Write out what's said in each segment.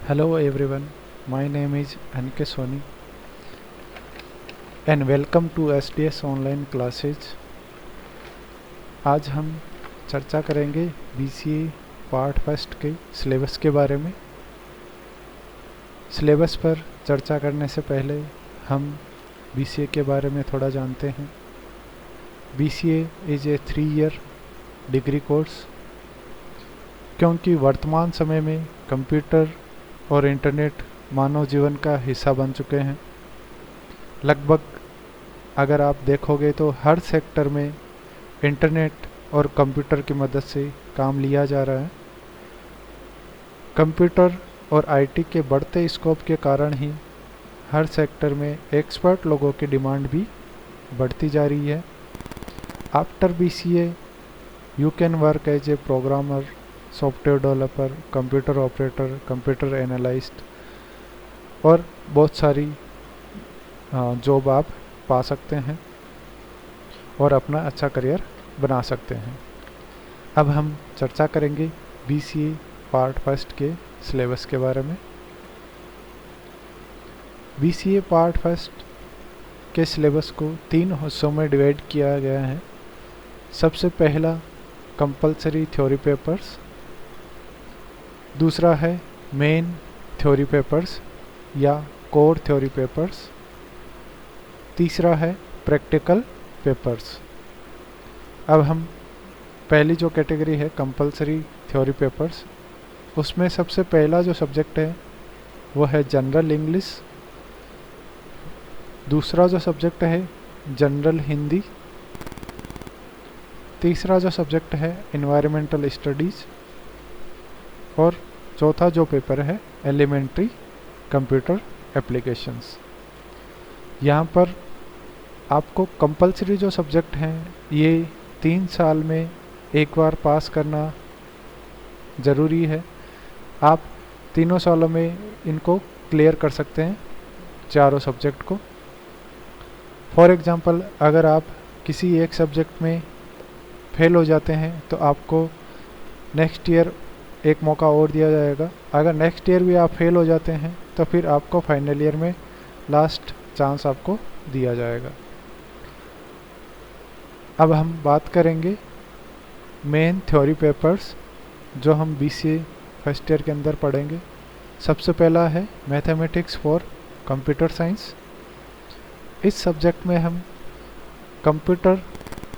Hello everyone, my name is Anke Soni and welcome to SDS online classes. आज हम चर्चा करेंगे BCA part first के syllabus के बारे में। सिलेबस पर चर्चा करने से पहले हम BCA के बारे में थोड़ा जानते हैं। BCA is a 3 year degree course. क्योंकि वर्तमान समय में कंप्यूटर और इंटरनेट मानव जीवन का हिस्सा बन चुके हैं। लगभग अगर आप देखोगे तो हर सेक्टर में इंटरनेट और कंप्यूटर की मदद से काम लिया जा रहा है। कंप्यूटर और आईटी के बढ़ते स्कोप के कारण ही हर सेक्टर में एक्सपर्ट लोगों की डिमांड भी बढ़ती जा रही है। After BCA you can work as a programmer, software developer, computer operator, computer analyst और बहुत सारी जॉब आप पा सकते हैं और अपना अच्छा करियर बना सकते हैं। अब हम चर्चा करेंगे BCA पार्ट फर्स्ट के सिलेबस के बारे में। BCA पार्ट फर्स्ट के सिलेबस को 3 हिस्सों में डिवाइड किया गया है। सबसे पहला कंपलसरी थ्योरी पेपर्स, दूसरा है मेन थ्योरी पेपर्स या कोर थ्योरी पेपर्स, तीसरा है प्रैक्टिकल पेपर्स। अब हम पहली जो कैटेगरी है कंपलसरी थ्योरी पेपर्स, उसमें सबसे पहला जो सब्जेक्ट है वो है जनरल इंग्लिश, दूसरा जो सब्जेक्ट है जनरल हिंदी, तीसरा जो सब्जेक्ट है एनवायरमेंटल स्टडीज़ और चौथा जो पेपर है एलिमेंट्री कंप्यूटर एप्लीकेशंस। यहाँ पर आपको कंपलसरी जो सब्जेक्ट हैं ये 3 साल में एक बार पास करना ज़रूरी है। आप तीनों सालों में इनको क्लियर कर सकते हैं, चारों सब्जेक्ट को। फॉर एग्ज़ाम्पल अगर आप किसी एक सब्जेक्ट में फेल हो जाते हैं तो आपको नेक्स्ट ईयर एक मौका और दिया जाएगा। अगर नेक्स्ट ईयर भी आप फेल हो जाते हैं तो फिर आपको फाइनल ईयर में लास्ट चांस आपको दिया जाएगा। अब हम बात करेंगे मेन थ्योरी पेपर्स जो हम BCA फर्स्ट ईयर के अंदर पढ़ेंगे। सबसे पहला है मैथमेटिक्स फॉर कंप्यूटर साइंस। इस सब्जेक्ट में हम कंप्यूटर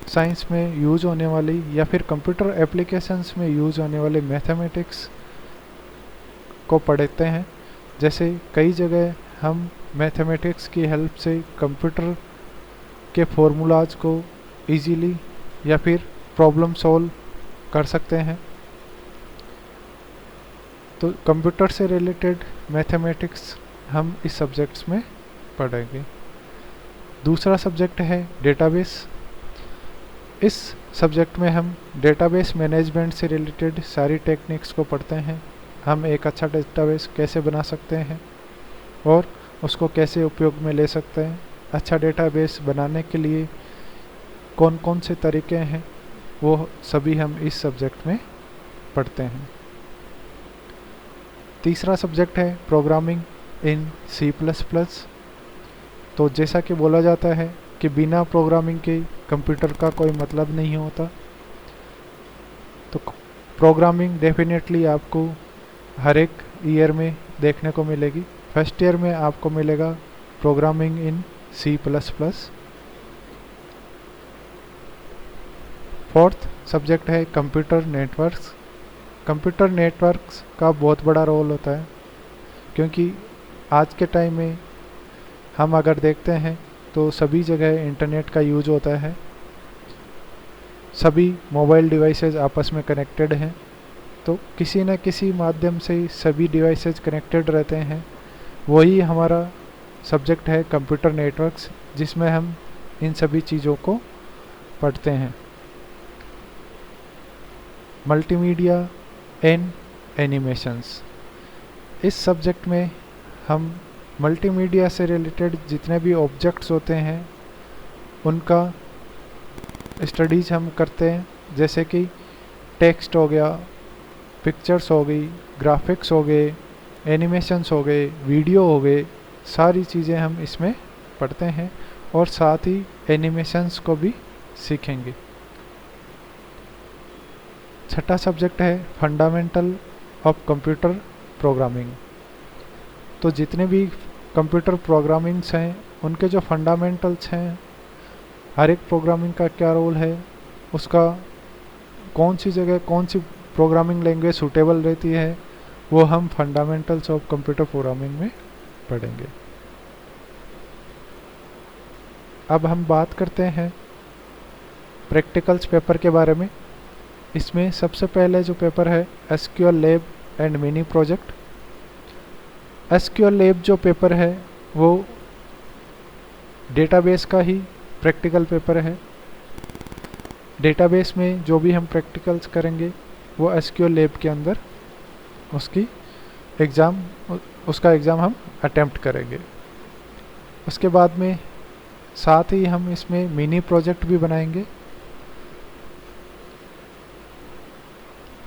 साइंस में यूज़ होने वाली या फिर कंप्यूटर एप्लीकेशंस में यूज़ होने वाले मैथमेटिक्स को पढ़ते हैं। जैसे कई जगह हम मैथमेटिक्स की हेल्प से कंप्यूटर के फॉर्मूलाज को इजीली या फिर प्रॉब्लम सॉल्व कर सकते हैं। तो कंप्यूटर से रिलेटेड मैथमेटिक्स हम इस सब्जेक्ट्स में पढ़ेंगे। दूसरा सब्जेक्ट है डेटाबेस। इस सब्जेक्ट में हम डेटाबेस मैनेजमेंट से रिलेटेड सारी टेक्निक्स को पढ़ते हैं। हम एक अच्छा डेटाबेस कैसे बना सकते हैं और उसको कैसे उपयोग में ले सकते हैं। अच्छा डेटाबेस बनाने के लिए कौन कौन से तरीके हैं वो सभी हम इस सब्जेक्ट में पढ़ते हैं। तीसरा सब्जेक्ट है प्रोग्रामिंग इन C++। तो जैसा कि बोला जाता है कि बिना प्रोग्रामिंग के कंप्यूटर का कोई मतलब नहीं होता। तो प्रोग्रामिंग डेफिनेटली आपको हर एक ईयर में देखने को मिलेगी। फर्स्ट ईयर में आपको मिलेगा programming in C++। Fourth subject है कंप्यूटर नेटवर्क्स। कंप्यूटर नेटवर्क्स का बहुत बड़ा रोल होता है, क्योंकि आज के टाइम में हम अगर देखते हैं तो सभी जगह इंटरनेट का यूज होता है। सभी मोबाइल डिवाइसेस आपस में कनेक्टेड हैं, तो किसी न किसी माध्यम से सभी डिवाइसेस कनेक्टेड रहते हैं। वही हमारा सब्जेक्ट है कंप्यूटर नेटवर्क्स, जिसमें हम इन सभी चीज़ों को पढ़ते हैं। Multimedia and animations. इस सब्जेक्ट में हम मल्टीमीडिया से रिलेटेड जितने भी ऑब्जेक्ट्स होते हैं उनका स्टडीज़ हम करते हैं। जैसे कि टेक्स्ट हो गया, पिक्चर्स हो गई, ग्राफिक्स हो गए, एनिमेशंस हो गए, वीडियो हो गए, सारी चीज़ें हम इसमें पढ़ते हैं और साथ ही एनिमेशंस को भी सीखेंगे। छठा सब्जेक्ट है फंडामेंटल ऑफ कंप्यूटर प्रोग्रामिंग। तो जितने भी कंप्यूटर प्रोग्रामिंग्स हैं उनके जो फंडामेंटल्स हैं, हर एक प्रोग्रामिंग का क्या रोल है, उसका कौन सी जगह कौन सी प्रोग्रामिंग लैंग्वेज सूटेबल रहती है, वो हम फंडामेंटल्स ऑफ कंप्यूटर प्रोग्रामिंग में पढ़ेंगे। अब हम बात करते हैं प्रैक्टिकल्स पेपर के बारे में। इसमें सबसे पहले जो पेपर है SQL lab and mini project. SQL lab जो पेपर है वो डेटाबेस का ही प्रैक्टिकल पेपर है। डेटाबेस में जो भी हम प्रैक्टिकल्स करेंगे वो एसक्यूएल लैब के अंदर उसका एग्ज़ाम हम अटेम्प्ट करेंगे। उसके बाद में साथ ही हम इसमें मिनी प्रोजेक्ट भी बनाएंगे।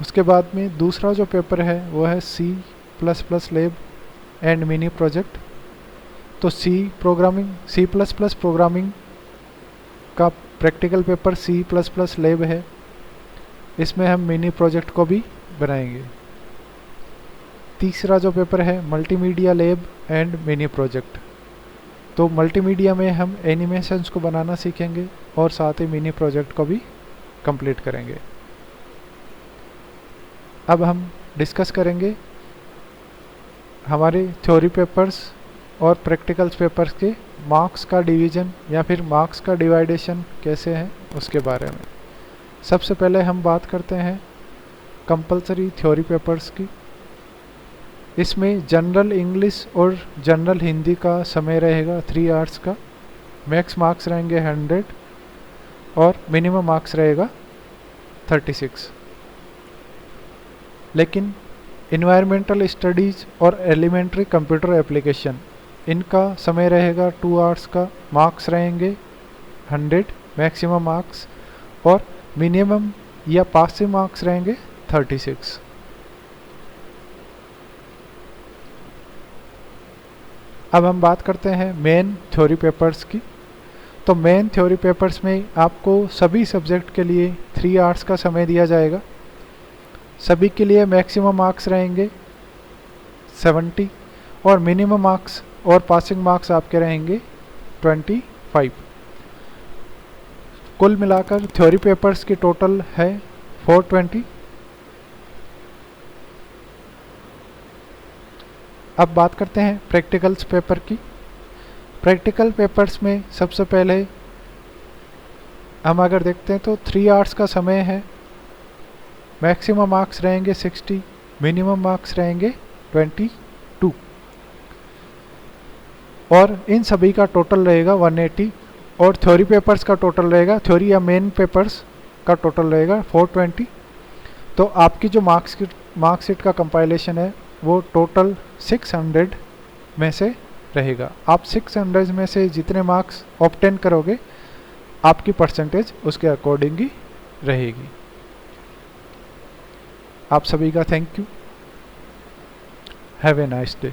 उसके बाद में दूसरा जो पेपर है वो है C++ lab and mini project. तो सी प्लस प्लस प्रोग्रामिंग का प्रैक्टिकल पेपर C++ लैब है। इसमें हम मिनी प्रोजेक्ट को भी बनाएंगे। तीसरा जो पेपर है multimedia lab and mini project. तो मल्टीमीडिया में हम एनिमेशंस को बनाना सीखेंगे और साथ ही मिनी प्रोजेक्ट को भी कंप्लीट करेंगे। अब हम डिस्कस करेंगे हमारे थ्योरी पेपर्स और प्रैक्टिकल्स पेपर्स के मार्क्स का डिवीज़न या फिर मार्क्स का डिवाइडेशन कैसे है उसके बारे में। सबसे पहले हम बात करते हैं कंपलसरी थ्योरी पेपर्स की। इसमें जनरल इंग्लिश और जनरल हिंदी का समय रहेगा 3 आवर्स का। मैक्स मार्क्स रहेंगे 100 और मिनिमम मार्क्स रहेगा 36। लेकिन इन्वायरमेंटल स्टडीज़ और एलिमेंट्री कंप्यूटर एप्लीकेशन इनका समय रहेगा 2 आवर्स का। मार्क्स रहेंगे 100 मैक्सिमम मार्क्स और मिनिमम या पासिंग मार्क्स रहेंगे 36। अब हम बात करते हैं मेन थ्योरी पेपर्स की। तो मेन थ्योरी पेपर्स में आपको सभी सब्जेक्ट के लिए 3 आवर्स का समय दिया जाएगा। सभी के लिए मैक्सिमम मार्क्स रहेंगे 70 और मिनिमम मार्क्स और पासिंग मार्क्स आपके रहेंगे 25। कुल मिलाकर थ्योरी पेपर्स की टोटल है 420। अब बात करते हैं प्रैक्टिकल्स पेपर की। प्रैक्टिकल पेपर्स में सबसे पहले हम अगर देखते हैं तो 3 आवर्स का समय है। मैक्सिमम मार्क्स रहेंगे 60, मिनिमम मार्क्स रहेंगे 22 और इन सभी का टोटल रहेगा 180 और थ्योरी पेपर्स का टोटल रहेगा, थ्योरी या मेन पेपर्स का टोटल रहेगा 420। तो आपकी जो मार्कशीट का कंपाइलेशन है वो टोटल 600 में से रहेगा। आप 600 में से जितने मार्क्स ऑब्टेन करोगे आपकी परसेंटेज उसके अकॉर्डिंग ही रहेगी। आप सभी का thank you. Have a nice day.